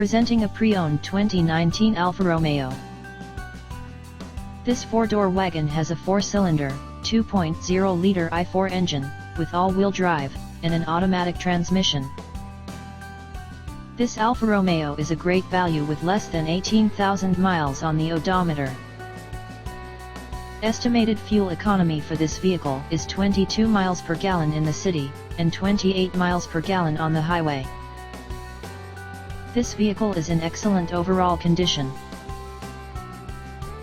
Presenting a pre-owned 2019 Alfa Romeo. This four-door wagon has a four-cylinder, 2.0-liter i4 engine, with all-wheel drive, and an automatic transmission. This Alfa Romeo is a great value with less than 18,000 miles on the odometer. Estimated fuel economy for this vehicle is 22 miles per gallon in the city, and 28 miles per gallon on the highway. This vehicle is in excellent overall condition.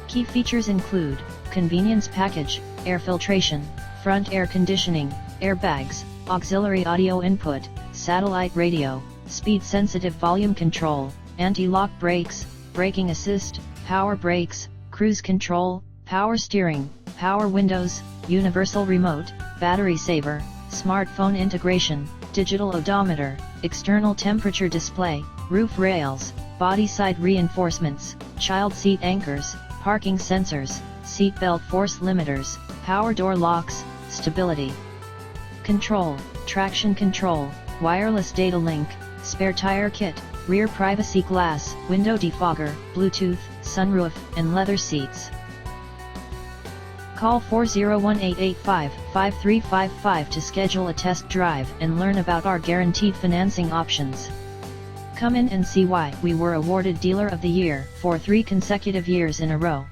Key features include convenience package, air filtration, front air conditioning, airbags, auxiliary audio input, satellite radio, speed-sensitive volume control, anti-lock brakes, braking assist, power brakes, cruise control, power steering, power windows, universal remote, battery saver, smartphone integration, digital odometer, external temperature display, roof rails, body side reinforcements, child seat anchors, parking sensors, seat belt force limiters, power door locks, stability control, traction control, wireless data link, spare tire kit, rear privacy glass, window defogger, Bluetooth, sunroof, and leather seats. Call 401-885-5355 to schedule a test drive and learn about our guaranteed financing options. Come in and see why we were awarded Dealer of the Year for 3 consecutive years in a row.